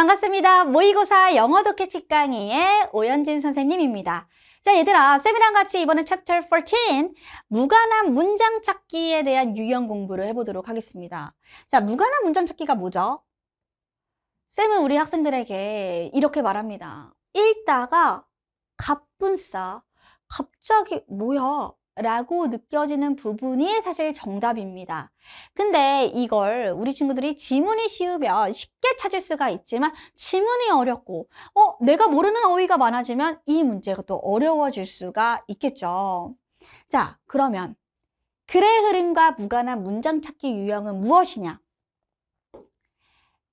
반갑습니다. 모의고사 영어 독해 특강의의 오연진 선생님입니다. 자, 얘들아, 쌤이랑 같이 이번에 챕터 14 무관한 문장 찾기에 대한 유형 공부를 해보도록 하겠습니다. 자, 무관한 문장 찾기가 뭐죠? 쌤은 우리 학생들에게 이렇게 말합니다. 읽다가 갑분싸, 갑자기 뭐야? 라고 느껴지는 부분이 사실 정답입니다. 근데 이걸 우리 친구들이 지문이 쉬우면 쉽게 찾을 수가 있지만 지문이 어렵고 내가 모르는 어휘가 많아지면 이 문제가 또 어려워질 수가 있겠죠. 자, 그러면 글의 흐름과 무관한 문장 찾기 유형은 무엇이냐?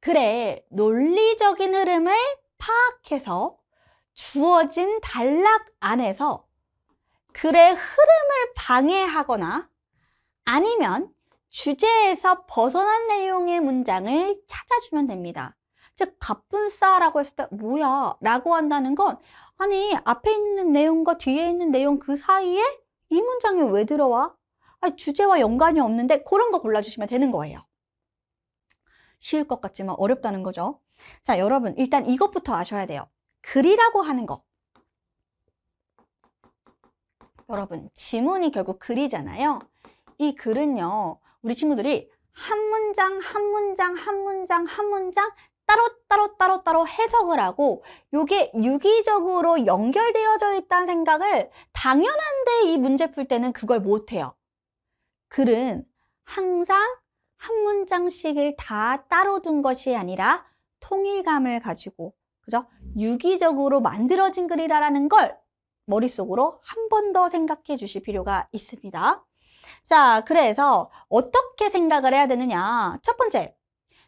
글의 논리적인 흐름을 파악해서 주어진 단락 안에서 글의 흐름을 방해하거나 아니면 주제에서 벗어난 내용의 문장을 찾아주면 됩니다. 즉, 갑분싸라고 했을 때 뭐야? 라고 한다는 건 아니, 앞에 있는 내용과 뒤에 있는 내용 그 사이에 이 문장이 왜 들어와? 아니, 주제와 연관이 없는데 그런 거 골라주시면 되는 거예요. 쉬울 것 같지만 어렵다는 거죠. 자, 여러분 일단 이것부터 아셔야 돼요. 글이라고 하는 거. 여러분, 지문이 결국 글이잖아요. 이 글은요, 우리 친구들이 한 문장, 한 문장, 한 문장, 한 문장 따로 해석을 하고 요게 유기적으로 연결되어져 있다는 생각을 당연한데 이 문제 풀 때는 그걸 못해요. 글은 항상 한 문장씩을 다 따로 둔 것이 아니라 통일감을 가지고, 그죠? 유기적으로 만들어진 글이라는 걸 머릿속으로 한 번 더 생각해 주실 필요가 있습니다. 자, 그래서 어떻게 생각을 해야 되느냐? 첫 번째,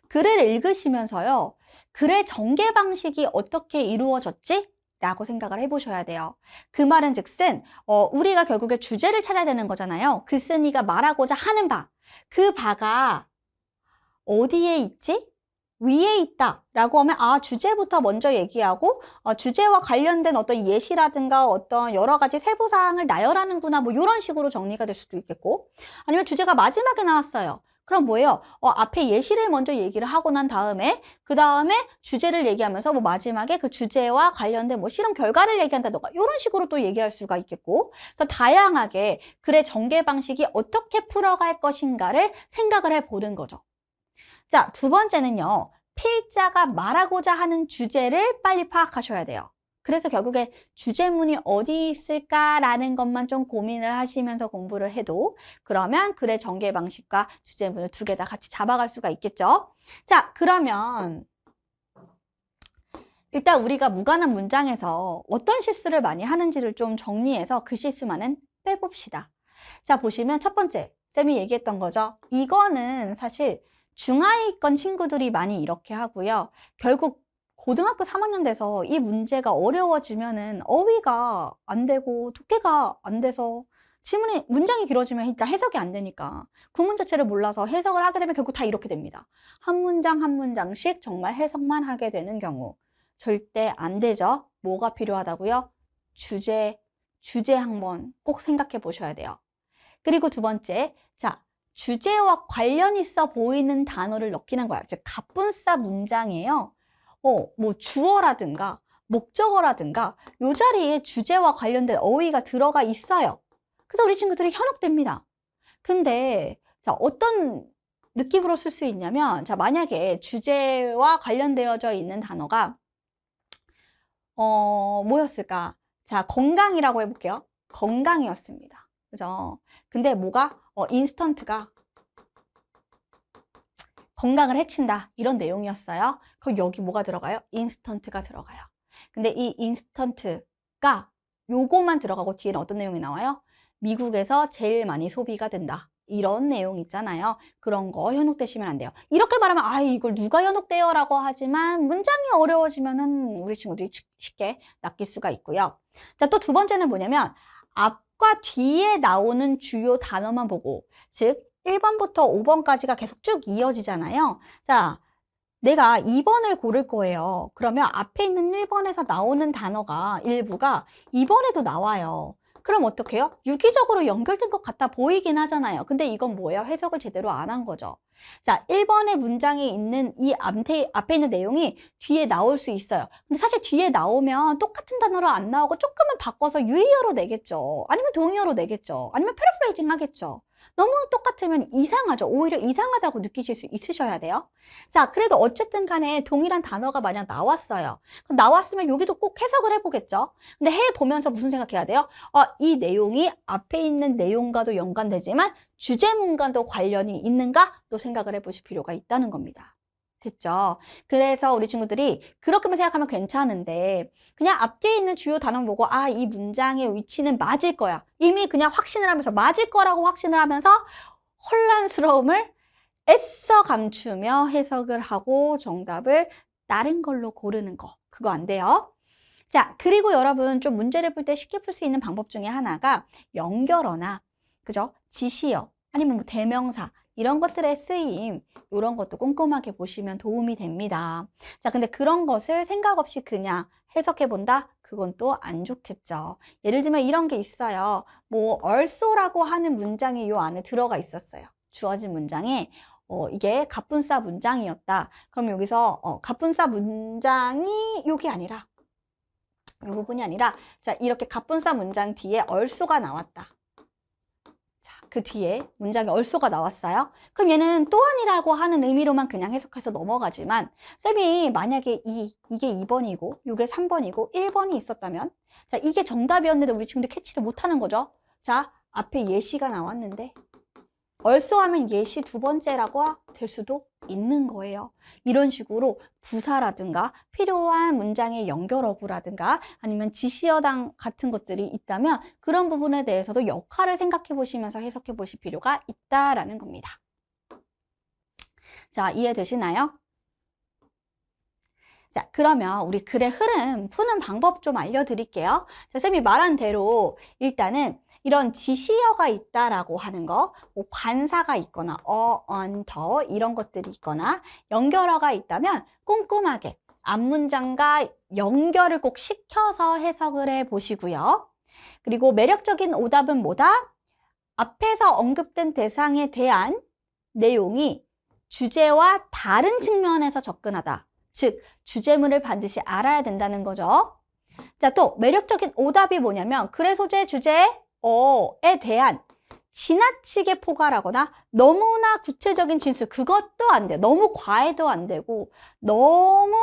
글을 읽으시면서요, 글의 전개 방식이 어떻게 이루어졌지? 라고 생각을 해보셔야 돼요. 그 말은 즉슨 우리가 결국에 주제를 찾아야 되는 거잖아요. 글쓴이가 말하고자 하는 바, 그 바가 어디에 있지? 위에 있다 라고 하면 주제부터 먼저 얘기하고 주제와 관련된 어떤 예시라든가 어떤 여러 가지 세부사항을 나열하는구나, 뭐 이런 식으로 정리가 될 수도 있겠고, 아니면 주제가 마지막에 나왔어요. 그럼 뭐예요? 앞에 예시를 먼저 얘기를 하고 난 다음에 그 다음에 주제를 얘기하면서 뭐 마지막에 그 주제와 관련된 뭐 실험 결과를 얘기한다던가 이런 식으로 또 얘기할 수가 있겠고, 그래서 다양하게 글의 전개 방식이 어떻게 풀어갈 것인가를 생각을 해보는 거죠. 자, 두 번째는요, 필자가 말하고자 하는 주제를 빨리 파악하셔야 돼요. 그래서 결국에 주제문이 어디 있을까라는 것만 좀 고민을 하시면서 공부를 해도 그러면 글의 전개 방식과 주제문을 두 개 다 같이 잡아갈 수가 있겠죠. 자, 그러면 일단 우리가 무관한 문장에서 어떤 실수를 많이 하는지를 좀 정리해서 그 실수만은 빼봅시다. 자, 보시면 첫 번째, 쌤이 얘기했던 거죠. 이거는 사실 중하위권 친구들이 많이 이렇게 하고요. 결국 고등학교 3학년 돼서 이 문제가 어려워지면은 어휘가 안 되고 독해가 안 돼서 지문이 문장이 길어지면 일단 해석이 안 되니까 구문 자체를 몰라서 해석을 하게 되면 결국 다 이렇게 됩니다. 한 문장 한 문장씩 정말 해석만 하게 되는 경우 절대 안 되죠. 뭐가 필요하다고요? 주제 한번 꼭 생각해 보셔야 돼요. 그리고 두 번째, 자, 주제와 관련 있어 보이는 단어를 넣기는 거야. 즉, 갑분싸 문장이에요. 뭐 주어라든가 목적어라든가 요 자리에 주제와 관련된 어휘가 들어가 있어요. 그래서 우리 친구들이 현혹됩니다. 근데 자, 어떤 느낌으로 쓸 수 있냐면, 자, 만약에 주제와 관련되어져 있는 단어가 뭐였을까? 자, 건강이라고 해볼게요. 건강이었습니다. 그죠? 근데 뭐가? 인스턴트가 건강을 해친다. 이런 내용이었어요. 그럼 여기 뭐가 들어가요? 인스턴트가 들어가요. 근데 이 인스턴트가 요거만 들어가고 뒤에는 어떤 내용이 나와요? 미국에서 제일 많이 소비가 된다. 이런 내용 있잖아요. 그런 거 현혹되시면 안 돼요. 이렇게 말하면 이걸 누가 현혹돼요? 라고 하지만 문장이 어려워지면은 우리 친구들이 쉽게 낚일 수가 있고요. 자, 또 두 번째는 뭐냐면 앞과 뒤에 나오는 주요 단어만 보고, 즉 1번부터 5번까지가 계속 쭉 이어지잖아요. 자, 내가 2번을 고를 거예요. 그러면 앞에 있는 1번에서 나오는 단어가 일부가 2번에도 나와요. 그럼 어떡해요? 유기적으로 연결된 것 같아 보이긴 하잖아요. 근데 이건 뭐예요? 해석을 제대로 안 한 거죠. 자, 1번의 문장에 있는 이 앞에 있는 내용이 뒤에 나올 수 있어요. 근데 사실 뒤에 나오면 똑같은 단어로 안 나오고 조금은 바꿔서 유의어로 내겠죠. 아니면 동의어로 내겠죠. 아니면 패러프레이징 하겠죠. 너무 똑같으면 이상하죠. 오히려 이상하다고 느끼실 수 있으셔야 돼요. 자, 그래도 어쨌든 간에 동일한 단어가 만약 나왔어요. 그럼 나왔으면 여기도 꼭 해석을 해보겠죠. 근데 해보면서 무슨 생각해야 돼요? 이 내용이 앞에 있는 내용과도 연관되지만 주제문과도 관련이 있는가? 또 생각을 해보실 필요가 있다는 겁니다. 됐죠? 그래서 우리 친구들이 그렇게만 생각하면 괜찮은데 그냥 앞뒤에 있는 주요 단어 보고 이 문장의 위치는 맞을 거야. 이미 그냥 확신을 하면서 맞을 거라고 확신을 하면서 혼란스러움을 애써 감추며 해석을 하고 정답을 다른 걸로 고르는 거. 그거 안 돼요. 자, 그리고 여러분 좀 문제를 풀 때 쉽게 풀 수 있는 방법 중에 하나가 연결어나 그죠? 지시어 아니면 뭐 대명사 이런 것들의 쓰임 이런 것도 꼼꼼하게 보시면 도움이 됩니다. 자, 근데 그런 것을 생각 없이 그냥 해석해 본다? 그건 또 안 좋겠죠. 예를 들면 이런 게 있어요. 뭐 얼쏘라고 하는 문장이 요 안에 들어가 있었어요. 주어진 문장에 이게 갑분싸 문장이었다. 그럼 여기서 갑분싸 문장이 요게 아니라 이 부분이 아니라 자, 이렇게 갑분싸 문장 뒤에 얼쏘가 나왔다. 자, 그 뒤에 문장에 얼쏘가 나왔어요. 그럼 얘는 또한이라고 하는 의미로만 그냥 해석해서 넘어가지만 쌤이 만약에 이게 2번이고 이게 3번이고 1번이 있었다면 자, 이게 정답이었는데 우리 친구들 캐치를 못하는 거죠. 자, 앞에 예시가 나왔는데 얼쏘하면 예시 두 번째라고 될 수도 있는 거예요. 이런 식으로 부사라든가 필요한 문장의 연결어구라든가 아니면 지시어당 같은 것들이 있다면 그런 부분에 대해서도 역할을 생각해 보시면서 해석해 보실 필요가 있다라는 겁니다. 자, 이해되시나요? 자, 그러면 우리 글의 흐름 푸는 방법 좀 알려드릴게요. 자, 쌤이 말한 대로 일단은 이런 지시어가 있다라고 하는 거, 뭐 관사가 있거나 더 이런 것들이 있거나 연결어가 있다면 꼼꼼하게 앞문장과 연결을 꼭 시켜서 해석을 해 보시고요. 그리고 매력적인 오답은 뭐다? 앞에서 언급된 대상에 대한 내용이 주제와 다른 측면에서 접근하다. 즉, 주제문을 반드시 알아야 된다는 거죠. 자, 또 매력적인 오답이 뭐냐면 글의 소재, 주제에 대한 지나치게 포괄하거나 너무나 구체적인 진술, 그것도 안 돼요. 너무 과해도 안 되고 너무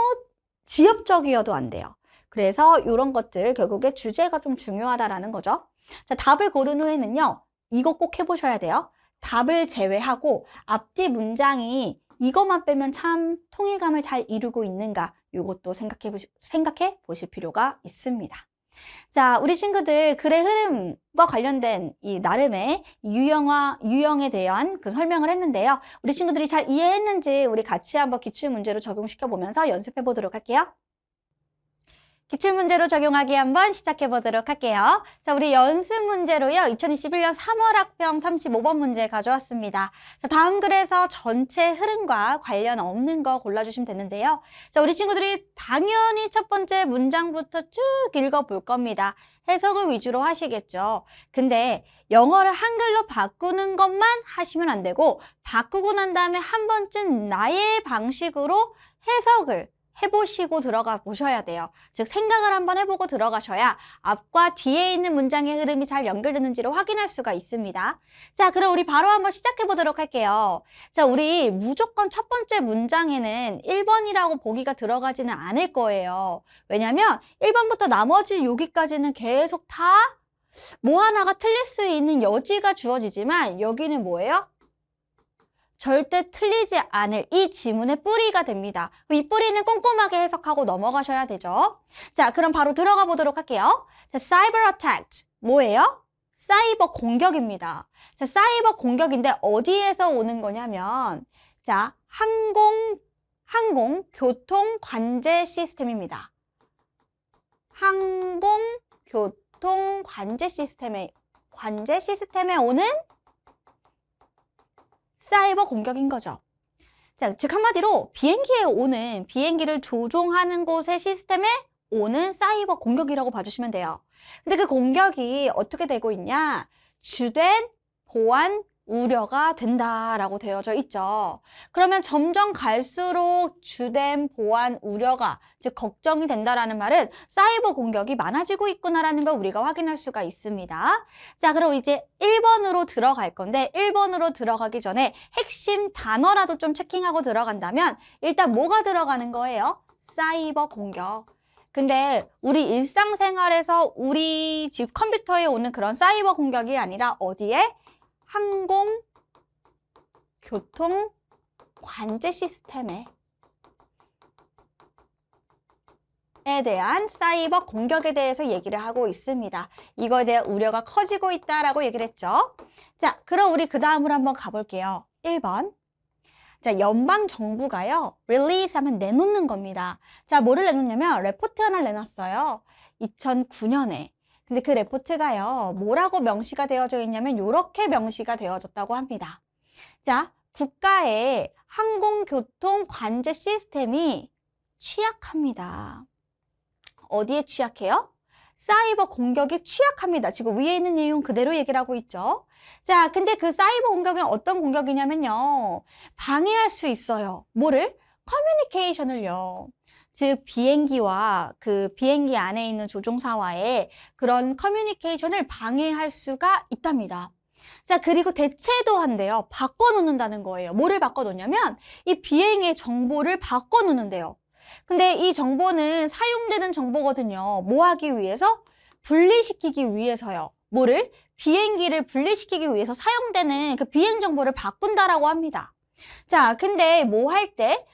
지엽적이어도 안 돼요. 그래서 이런 것들 결국에 주제가 좀 중요하다라는 거죠. 자, 답을 고른 후에는요. 이거 꼭 해보셔야 돼요. 답을 제외하고 앞뒤 문장이 이것만 빼면 참 통일감을 잘 이루고 있는가 이것도 생각해 보실 필요가 있습니다. 자, 우리 친구들 글의 흐름과 관련된 이 나름의 유형에 대한 그 설명을 했는데요. 우리 친구들이 잘 이해했는지 우리 같이 한번 기출문제로 적용시켜 보면서 연습해 보도록 할게요. 기출문제로 적용하기 한번 시작해 보도록 할게요. 자, 우리 연습 문제로요. 2021년 3월 학평 35번 문제 가져왔습니다. 자, 다음 글에서 전체 흐름과 관련 없는 거 골라주시면 되는데요. 자, 우리 친구들이 당연히 첫 번째 문장부터 쭉 읽어볼 겁니다. 해석을 위주로 하시겠죠. 근데 영어를 한글로 바꾸는 것만 하시면 안 되고 바꾸고 난 다음에 한 번쯤 나의 방식으로 해석을 해보시고 들어가 보셔야 돼요. 즉 생각을 한번 해보고 들어가셔야 앞과 뒤에 있는 문장의 흐름이 잘 연결되는지를 확인할 수가 있습니다. 자, 그럼 우리 바로 한번 시작해 보도록 할게요. 자, 우리 무조건 첫 번째 문장에는 1번이라고 보기가 들어가지는 않을 거예요. 왜냐면 1번부터 나머지 여기까지는 계속 다 뭐 하나가 틀릴 수 있는 여지가 주어지지만 여기는 뭐예요? 절대 틀리지 않을 이 지문의 뿌리가 됩니다. 이 뿌리는 꼼꼼하게 해석하고 넘어가셔야 되죠. 자, 그럼 바로 들어가 보도록 할게요. 자, cyber attack 뭐예요? 사이버 공격입니다. 자, 사이버 공격인데 어디에서 오는 거냐면 자, 항공 교통 관제 시스템입니다. 항공 교통 관제 시스템에 오는 사이버 공격인 거죠. 자, 즉 한마디로 비행기에 오는 비행기를 조종하는 곳의 시스템에 오는 사이버 공격이라고 봐주시면 돼요. 근데 그 공격이 어떻게 되고 있냐? 주된 보안 우려가 된다라고 되어져 있죠. 그러면 점점 갈수록 주된 보안 우려가, 즉 걱정이 된다라는 말은 사이버 공격이 많아지고 있구나라는 걸 우리가 확인할 수가 있습니다. 자, 그럼 이제 1번으로 들어갈 건데 1번으로 들어가기 전에 핵심 단어라도 좀 체킹하고 들어간다면 일단 뭐가 들어가는 거예요? 사이버 공격. 근데 우리 일상생활에서 우리 집 컴퓨터에 오는 그런 사이버 공격이 아니라 어디에? 항공, 교통, 관제 시스템에 대한 사이버 공격에 대해서 얘기를 하고 있습니다. 이거에 대한 우려가 커지고 있다라고 얘기를 했죠. 자, 그럼 우리 그 다음으로 한번 가볼게요. 1번. 자, 연방정부가요, release 하면 내놓는 겁니다. 자, 뭐를 내놓냐면, 레포트 하나를 내놨어요. 2009년에. 근데 그 레포트가요, 뭐라고 명시가 되어져 있냐면, 이렇게 명시가 되어졌다고 합니다. 자, 국가의 항공교통 관제 시스템이 취약합니다. 어디에 취약해요? 사이버 공격이 취약합니다. 지금 위에 있는 내용 그대로 얘기를 하고 있죠. 자, 근데 그 사이버 공격은 어떤 공격이냐면요, 방해할 수 있어요. 뭐를? 커뮤니케이션을요. 즉 비행기와 그 비행기 안에 있는 조종사와의 그런 커뮤니케이션을 방해할 수가 있답니다. 자, 그리고 대체도 한대요. 바꿔놓는다는 거예요. 뭐를 바꿔놓냐면 이 비행의 정보를 바꿔놓는데요. 근데 이 정보는 사용되는 정보거든요. 뭐 하기 위해서? 분리시키기 위해서요. 뭐를? 비행기를 분리시키기 위해서 사용되는 그 비행 정보를 바꾼다라고 합니다. 자, 근데 뭐 할 때?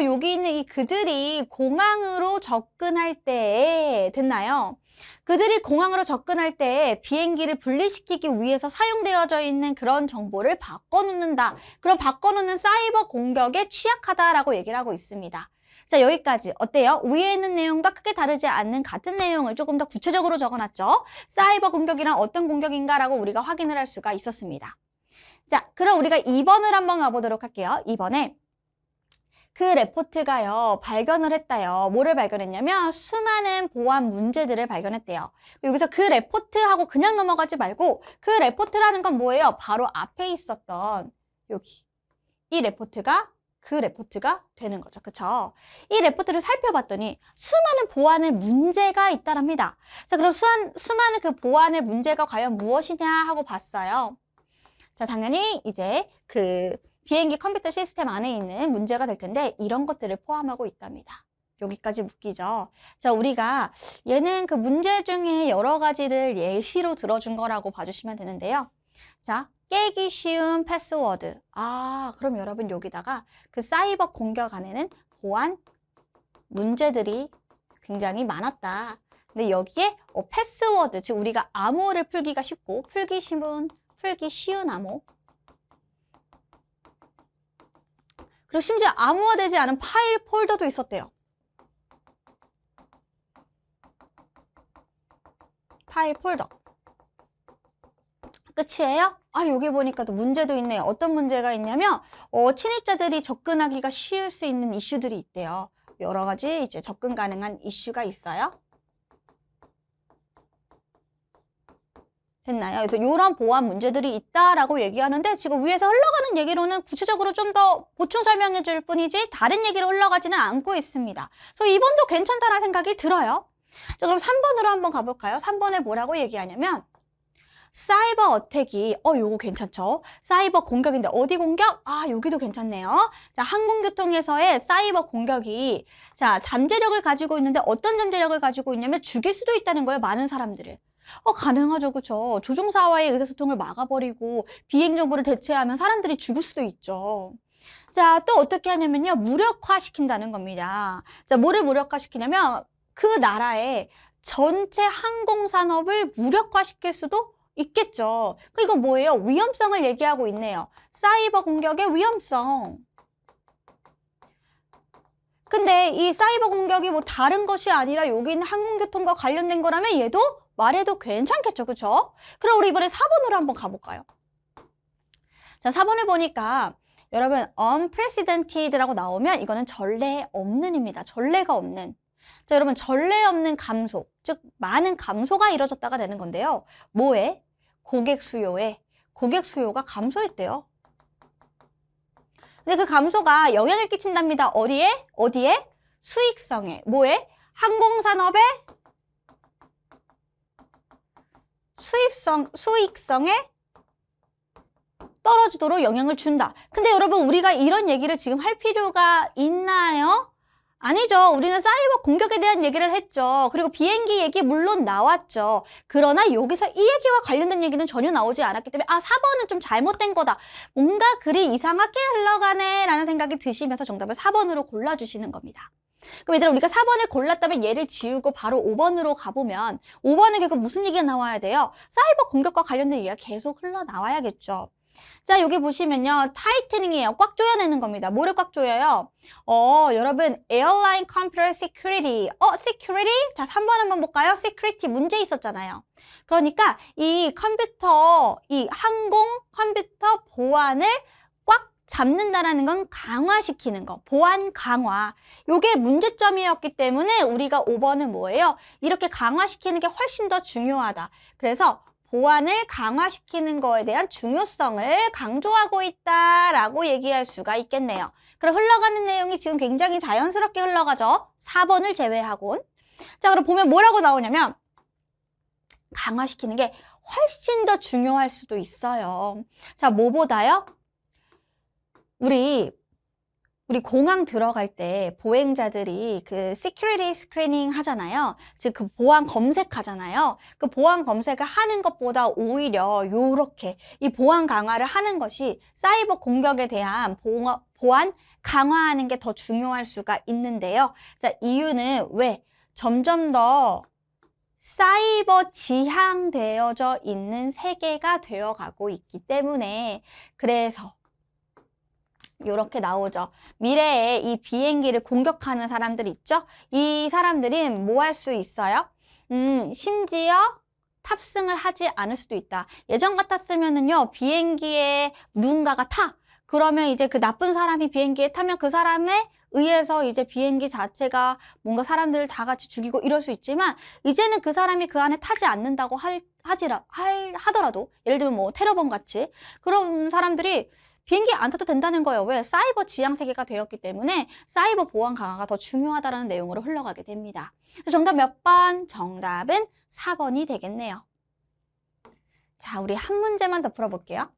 여기 있는 이 그들이 공항으로 접근할 때 됐나요? 그들이 공항으로 접근할 때 비행기를 분리시키기 위해서 사용되어져 있는 그런 정보를 바꿔놓는다. 그럼 바꿔놓는 사이버 공격에 취약하다라고 얘기를 하고 있습니다. 자, 여기까지 어때요? 위에 있는 내용과 크게 다르지 않는 같은 내용을 조금 더 구체적으로 적어놨죠? 사이버 공격이란 어떤 공격인가라고 우리가 확인을 할 수가 있었습니다. 자, 그럼 우리가 2번을 한번 가보도록 할게요. 2번에 그 레포트가요, 발견을 했다요. 뭐를 발견했냐면 수많은 보안 문제들을 발견했대요. 여기서 그 레포트하고 그냥 넘어가지 말고 그 레포트라는 건 뭐예요? 바로 앞에 있었던 여기 이 레포트가 그 레포트가 되는 거죠. 그쵸? 이 레포트를 살펴봤더니 수많은 보안에 문제가 있다랍니다. 자, 그럼 수많은 그 보안의 문제가 과연 무엇이냐 하고 봤어요. 자, 당연히 이제 그 비행기 컴퓨터 시스템 안에 있는 문제가 될 텐데 이런 것들을 포함하고 있답니다. 여기까지 묶이죠. 자, 우리가 얘는 그 문제 중에 여러 가지를 예시로 들어준 거라고 봐주시면 되는데요. 자, 깨기 쉬운 패스워드. 그럼 여러분 여기다가 그 사이버 공격 안에는 보안 문제들이 굉장히 많았다. 근데 여기에 패스워드, 즉 우리가 암호를 풀기가 쉽고 풀기 쉬운 암호. 그리고 심지어 암호화되지 않은 파일 폴더도 있었대요. 파일 폴더. 끝이에요? 여기 보니까 또 문제도 있네요. 어떤 문제가 있냐면 침입자들이 접근하기가 쉬울 수 있는 이슈들이 있대요. 여러 가지 이제 접근 가능한 이슈가 있어요. 됐나요? 그래서 이런 보안 문제들이 있다라고 얘기하는데 지금 위에서 흘러가는 얘기로는 구체적으로 좀 더 보충 설명해 줄 뿐이지 다른 얘기로 흘러가지는 않고 있습니다. 그래서 2번도 괜찮다는 생각이 들어요. 자, 그럼 3번으로 한번 가볼까요? 3번에 뭐라고 얘기하냐면 사이버 어택이 요거 괜찮죠? 사이버 공격인데 어디 공격? 여기도 괜찮네요. 자, 항공교통에서의 사이버 공격이 자, 잠재력을 가지고 있는데 어떤 잠재력을 가지고 있냐면 죽일 수도 있다는 거예요. 많은 사람들을. 가능하죠. 그쵸? 조종사와의 의사소통을 막아버리고 비행 정보를 대체하면 사람들이 죽을 수도 있죠. 자, 또 어떻게 하냐면요. 무력화시킨다는 겁니다. 자, 뭐를 무력화시키냐면 그 나라의 전체 항공산업을 무력화시킬 수도 있겠죠. 이건 뭐예요? 위험성을 얘기하고 있네요. 사이버 공격의 위험성. 근데 이 사이버 공격이 뭐 다른 것이 아니라 여기 있는 항공교통과 관련된 거라면 얘도 말해도 괜찮겠죠. 그쵸? 그럼 우리 이번에 4번으로 한번 가볼까요? 자, 4번을 보니까 여러분 unprecedented라고 나오면 이거는 전례 없는입니다. 전례가 없는. 자, 여러분 전례 없는 감소, 즉 많은 감소가 이뤄졌다가 되는 건데요. 뭐에? 고객 수요에. 고객 수요가 감소했대요. 근데 그 감소가 영향을 끼친답니다. 어디에? 어디에? 수익성에. 뭐에? 항공산업의 수익성에 떨어지도록 영향을 준다. 근데 여러분 우리가 이런 얘기를 지금 할 필요가 있나요? 아니죠. 우리는 사이버 공격에 대한 얘기를 했죠. 그리고 비행기 얘기 물론 나왔죠. 그러나 여기서 이 얘기와 관련된 얘기는 전혀 나오지 않았기 때문에 4번은 좀 잘못된 거다. 뭔가 글이 이상하게 흘러가네 라는 생각이 드시면서 정답을 4번으로 골라주시는 겁니다. 그럼 얘들아 우리가 4번을 골랐다면 얘를 지우고 바로 5번으로 가보면 5번은 결국 무슨 얘기가 나와야 돼요? 사이버 공격과 관련된 얘기가 계속 흘러나와야겠죠. 자, 여기 보시면요. 타이트닝이에요. 꽉 조여내는 겁니다. 뭐를 꽉 조여요? 여러분, 에어라인 컴퓨터 시큐리티. 시큐리티? 자, 3번 한번 볼까요? 시큐리티 문제 있었잖아요. 그러니까 이 컴퓨터, 이 항공 컴퓨터 보안을 꽉 잡는다라는 건 강화시키는 거. 보안 강화. 요게 문제점이었기 때문에 우리가 5번은 뭐예요? 이렇게 강화시키는 게 훨씬 더 중요하다. 그래서 보안을 강화시키는 거에 대한 중요성을 강조하고 있다라고 얘기할 수가 있겠네요. 그럼 흘러가는 내용이 지금 굉장히 자연스럽게 흘러가죠. 4번을 제외하곤. 자, 그럼 보면 뭐라고 나오냐면 강화시키는 게 훨씬 더 중요할 수도 있어요. 자, 뭐보다요? 우리 공항 들어갈 때 보행자들이 그 시큐리티 스크리닝 하잖아요. 즉 그 보안 검색하잖아요. 그 보안 검색을 하는 것보다 오히려 요렇게 이 보안 강화를 하는 것이 사이버 공격에 대한 보안 강화하는 게 더 중요할 수가 있는데요. 자, 이유는 왜? 점점 더 사이버 지향되어져 있는 세계가 되어가고 있기 때문에 그래서 요렇게 나오죠. 미래에 이 비행기를 공격하는 사람들 있죠? 이 사람들은 뭐 할 수 있어요? 심지어 탑승을 하지 않을 수도 있다. 예전 같았으면은요, 비행기에 누군가가 타. 그러면 이제 그 나쁜 사람이 비행기에 타면 그 사람에 의해서 이제 비행기 자체가 뭔가 사람들을 다 같이 죽이고 이럴 수 있지만, 이제는 그 사람이 그 안에 타지 않는다고 하더라도, 예를 들면 뭐 테러범 같이, 그런 사람들이 비행기 안 타도 된다는 거예요. 왜? 사이버 지향 세계가 되었기 때문에 사이버 보안 강화가 더 중요하다는 내용으로 흘러가게 됩니다. 그래서 정답 몇 번? 정답은 4번이 되겠네요. 자, 우리 한 문제만 더 풀어볼게요.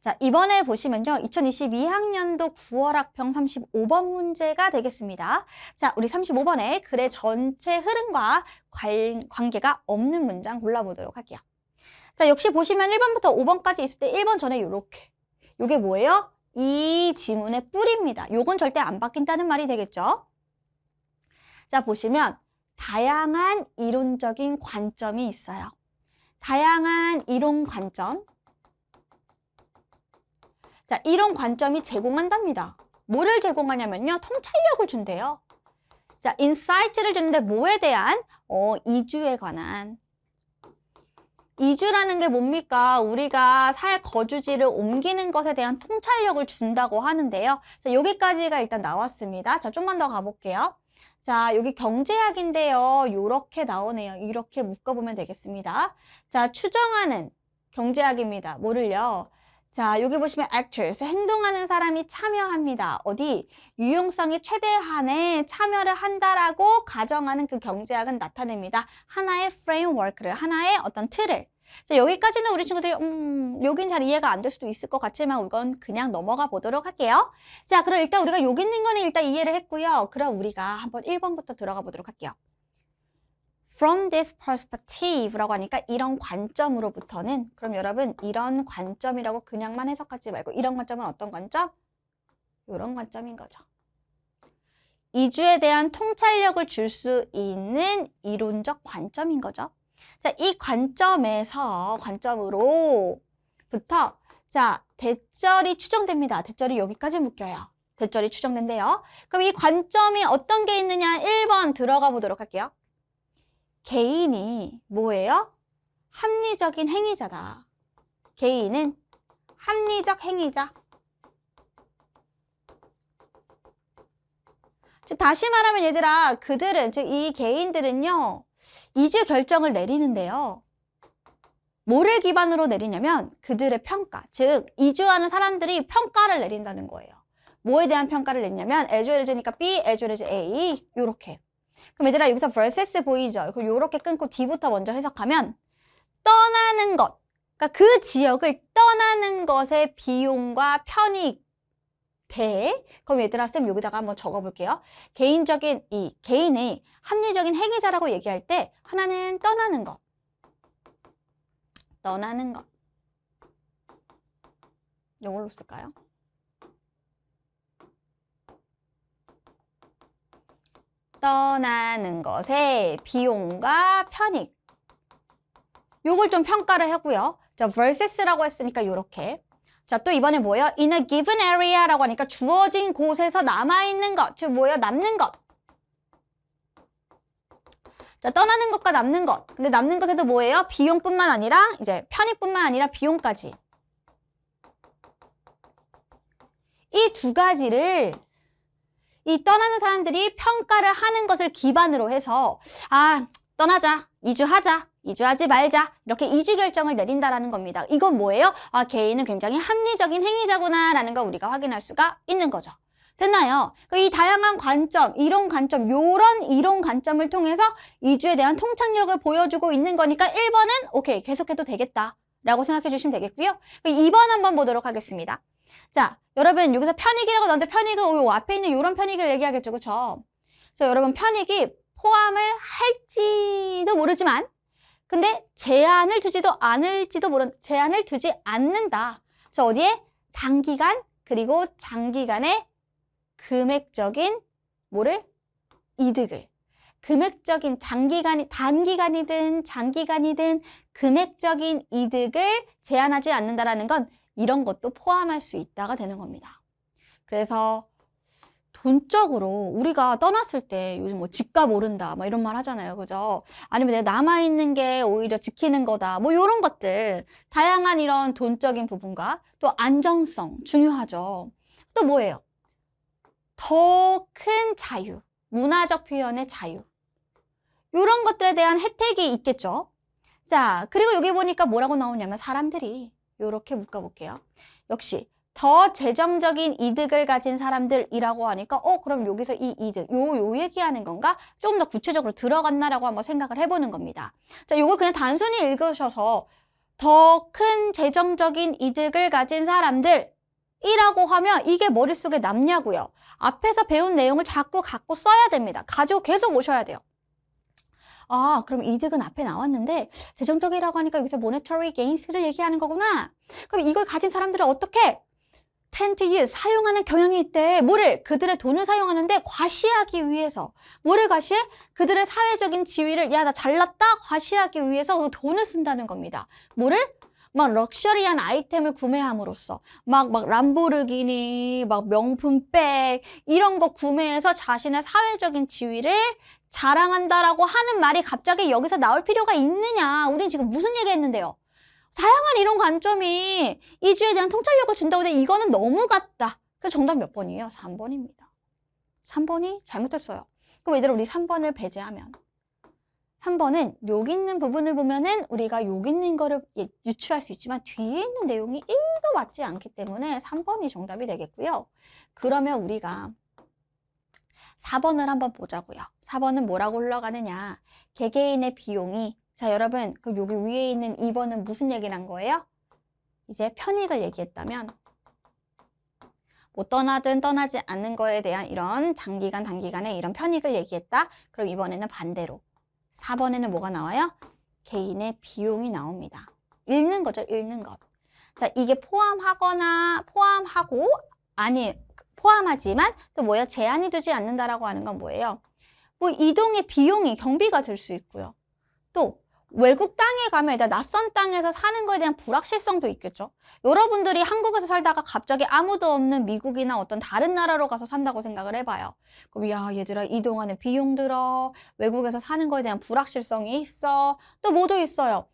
자, 이번에 보시면요. 2022학년도 9월 학평 35번 문제가 되겠습니다. 자, 우리 35번에 글의 전체 흐름과 관계가 없는 문장 골라보도록 할게요. 자, 역시 보시면 1번부터 5번까지 있을 때 1번 전에 요렇게. 요게 뭐예요? 이 지문의 뿌리입니다. 요건 절대 안 바뀐다는 말이 되겠죠? 자, 보시면 다양한 이론적인 관점이 있어요. 다양한 이론 관점. 자, 이론 관점이 제공한답니다. 뭐를 제공하냐면요. 통찰력을 준대요. 자, 인사이트를 주는데 뭐에 대한? 이주에 관한. 이주라는 게 뭡니까? 우리가 살 거주지를 옮기는 것에 대한 통찰력을 준다고 하는데요. 자, 여기까지가 일단 나왔습니다. 자, 좀만 더 가볼게요. 자, 여기 경제학인데요. 요렇게 나오네요. 이렇게 묶어보면 되겠습니다. 자, 추정하는 경제학입니다. 뭐를요? 자, 여기 보시면 actors, 행동하는 사람이 참여합니다. 어디? 유용성이 최대한에 참여를 한다라고 가정하는 그 경제학은 나타냅니다. 하나의 프레임워크를, 하나의 어떤 틀을. 자, 여기까지는 우리 친구들이 여긴 잘 이해가 안 될 수도 있을 것 같지만 이건 그냥 넘어가 보도록 할게요. 자, 그럼 일단 우리가 여기 있는 거는 일단 이해를 했고요. 그럼 우리가 한번 1번부터 들어가 보도록 할게요. From this perspective라고 하니까 이런 관점으로부터는, 그럼 여러분 이런 관점이라고 그냥만 해석하지 말고 이런 관점은 어떤 관점? 이런 관점인 거죠. 이주에 대한 통찰력을 줄 수 있는 이론적 관점인 거죠. 자, 이 관점으로부터 자, 대절이 추정됩니다. 대절이 여기까지 묶여요. 대절이 추정된대요. 그럼 이 관점이 어떤 게 있느냐? 1번 들어가 보도록 할게요. 개인이 뭐예요? 합리적인 행위자다. 개인은 합리적 행위자. 즉 다시 말하면 얘들아, 그들은, 즉 이 개인들은요, 이주 결정을 내리는데요. 뭐를 기반으로 내리냐면 그들의 평가, 즉 이주하는 사람들이 평가를 내린다는 거예요. 뭐에 대한 평가를 내리냐면 as well as니까 B, as well as A, 요렇게. 그럼 얘들아 여기서 versus 보이죠? 그럼 요렇게 끊고 D부터 먼저 해석하면 떠나는 것, 그러니까 그 지역을 떠나는 것의 비용과 편익 대. 그럼 얘들아 쌤 여기다가 한번 적어볼게요. 개인적인 이 개인의 합리적인 행위자라고 얘기할 때 하나는 떠나는 것, 떠나는 것. 이걸로 쓸까요? 떠나는 것의 비용과 편익. 요걸 좀 평가를 하고요. 자, versus라고 했으니까 요렇게. 자, 또 이번에 뭐예요? In a given area라고 하니까 주어진 곳에서 남아있는 것. 즉 뭐예요? 남는 것. 자, 떠나는 것과 남는 것. 근데 남는 것에도 뭐예요? 비용뿐만 아니라 이제 편익뿐만 아니라 비용까지. 이 두 가지를 이 떠나는 사람들이 평가를 하는 것을 기반으로 해서 떠나자, 이주하자, 이주하지 말자 이렇게 이주 결정을 내린다라는 겁니다. 이건 뭐예요? 개인은 굉장히 합리적인 행위자구나라는 걸 우리가 확인할 수가 있는 거죠. 됐나요? 이 다양한 관점, 이론 관점, 요런 이론 관점을 통해서 이주에 대한 통찰력을 보여주고 있는 거니까 1번은 오케이, 계속해도 되겠다 라고 생각해 주시면 되겠고요. 2번 한번 보도록 하겠습니다. 자, 여러분 여기서 편익이라고 나오는데 편익은 요 앞에 있는 요런 편익을 얘기하겠죠, 그쵸? 자, 여러분 편익이 포함을 할지도 모르지만 근데 제한을 두지도 제한을 두지 않는다. 자, 어디에? 단기간 그리고 장기간의 금액적인 뭐를? 이득을. 금액적인 단기간이든 장기간이든 금액적인 이득을 제한하지 않는다라는 건 이런 것도 포함할 수 있다가 되는 겁니다. 그래서 돈적으로 우리가 떠났을 때 요즘 뭐 집값 오른다 막 이런 말 하잖아요. 그죠? 아니면 내가 남아있는 게 오히려 지키는 거다. 뭐 이런 것들. 다양한 이런 돈적인 부분과 또 안정성 중요하죠. 또 뭐예요? 더 큰 자유. 문화적 표현의 자유. 이런 것들에 대한 혜택이 있겠죠. 자, 그리고 여기 보니까 뭐라고 나오냐면 사람들이 이렇게 묶어볼게요. 역시 더 재정적인 이득을 가진 사람들이라고 하니까 그럼 여기서 이 이득, 요 얘기하는 건가? 조금 더 구체적으로 들어갔나라고 한번 생각을 해보는 겁니다. 자, 요걸 그냥 단순히 읽으셔서 더 큰 재정적인 이득을 가진 사람들이라고 하면 이게 머릿속에 남냐고요. 앞에서 배운 내용을 자꾸 갖고 써야 됩니다. 가지고 계속 오셔야 돼요. 그럼 이득은 앞에 나왔는데 재정적이라고 하니까 여기서 monetary gains를 얘기하는 거구나. 그럼 이걸 가진 사람들은 어떻게? tend to use, 사용하는 경향이 있대. 뭐를? 그들의 돈을 사용하는데 과시하기 위해서. 뭐를 과시해? 그들의 사회적인 지위를 야, 나 잘났다? 과시하기 위해서 그 돈을 쓴다는 겁니다. 뭐를? 막 럭셔리한 아이템을 구매함으로써 막 람보르기니, 막 명품백 이런 거 구매해서 자신의 사회적인 지위를 자랑한다라고 하는 말이 갑자기 여기서 나올 필요가 있느냐? 우린 지금 무슨 얘기했는데요? 다양한 이런 관점이 이주에 대한 통찰력을 준다고 했는데 이거는 너무 같다. 그래서 정답 몇 번이에요? 3번입니다. 3번이 잘못됐어요. 그럼 얘들아 우리 3번을 배제하면 3번은 여기 있는 부분을 보면은 우리가 여기 있는 거를 유추할 수 있지만 뒤에 있는 내용이 1도 맞지 않기 때문에 3번이 정답이 되겠고요. 그러면 우리가 4번을 한번 보자고요. 4번은 뭐라고 흘러가느냐. 개개인의 비용이 자 여러분 그럼 여기 위에 있는 2번은 무슨 얘기를 한 거예요? 이제 편익을 얘기했다면 뭐 떠나든 떠나지 않는 거에 대한 이런 장기간 단기간의 이런 편익을 얘기했다. 그럼 이번에는 반대로 4번에는 뭐가 나와요? 개인의 비용이 나옵니다. 읽는 거죠. 읽는 것. 자, 이게 포함하지만 또 뭐예요? 제한이 두지 않는다라고 하는 건 뭐예요? 뭐 이동의 비용이 경비가 들 수 있고요. 또 외국 땅에 가면 일단 낯선 땅에서 사는 거에 대한 불확실성도 있겠죠. 여러분들이 한국에서 살다가 갑자기 아무도 없는 미국이나 어떤 다른 나라로 가서 산다고 생각을 해봐요. 그럼 야 얘들아 이동하는 비용 들어, 외국에서 사는 거에 대한 불확실성이 있어, 또 뭐도 있어요.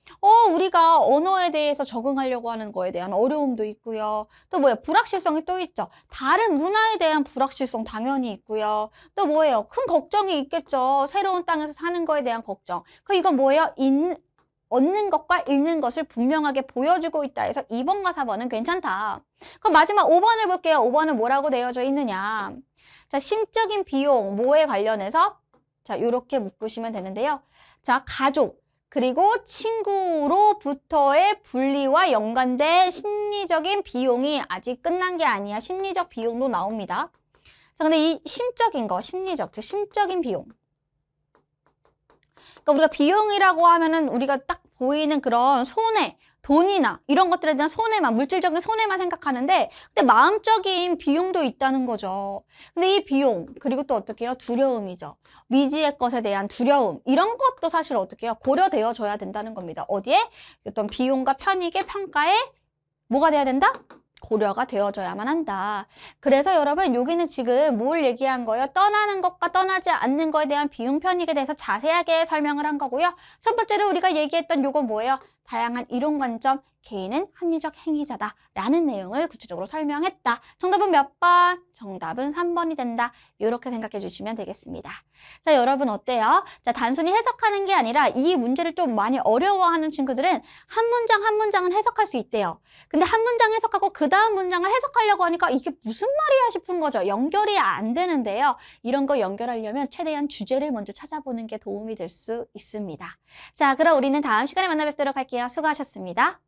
우리가 언어에 대해서 적응하려고 하는 거에 대한 어려움도 있고요. 또 뭐예요? 불확실성이 또 있죠. 다른 문화에 대한 불확실성 당연히 있고요. 또 뭐예요? 큰 걱정이 있겠죠. 새로운 땅에서 사는 거에 대한 걱정. 이건 뭐예요? 얻는 것과 잃는 것을 분명하게 보여주고 있다 해서 2번과 4번은 괜찮다. 그럼 마지막 5번을 볼게요. 5번은 뭐라고 되어져 있느냐. 자, 심적인 비용, 뭐에 관련해서? 자, 요렇게 묶으시면 되는데요. 자, 가족, 그리고 친구로부터의 분리와 연관된 심리적인 비용이 아직 끝난 게 아니야. 심리적 비용도 나옵니다. 자, 근데 이 심적인 거, 심리적, 즉 심적인 비용. 그러니까 우리가 비용이라고 하면은 우리가 딱 보이는 그런 손해, 돈이나 이런 것들에 대한 손해만, 물질적인 손해만 생각하는데, 근데 마음적인 비용도 있다는 거죠. 근데 이 비용, 그리고 또 어떻게 해요? 두려움이죠. 미지의 것에 대한 두려움, 이런 것도 사실 어떻게 해요? 고려되어 줘야 된다는 겁니다. 어디에? 어떤 비용과 편익의 평가에 뭐가 돼야 된다? 고려가 되어줘야만 한다. 그래서 여러분 여기는 지금 뭘 얘기한 거예요? 떠나는 것과 떠나지 않는 거에 대한 비용 편익에 대해서 자세하게 설명을 한 거고요. 첫 번째로 우리가 얘기했던 요건 뭐예요? 다양한 이론 관점, 개인은 합리적 행위자다 라는 내용을 구체적으로 설명했다. 정답은 몇 번? 정답은 3번이 된다. 이렇게 생각해 주시면 되겠습니다. 자, 여러분 어때요? 자, 단순히 해석하는 게 아니라 이 문제를 좀 많이 어려워하는 친구들은 한 문장 한 문장은 해석할 수 있대요. 근데 한 문장 해석하고 그 다음 문장을 해석하려고 하니까 이게 무슨 말이야 싶은 거죠. 연결이 안 되는데요. 이런 거 연결하려면 최대한 주제를 먼저 찾아보는 게 도움이 될 수 있습니다. 자, 그럼 우리는 다음 시간에 만나 뵙도록 할게요. 수고하셨습니다.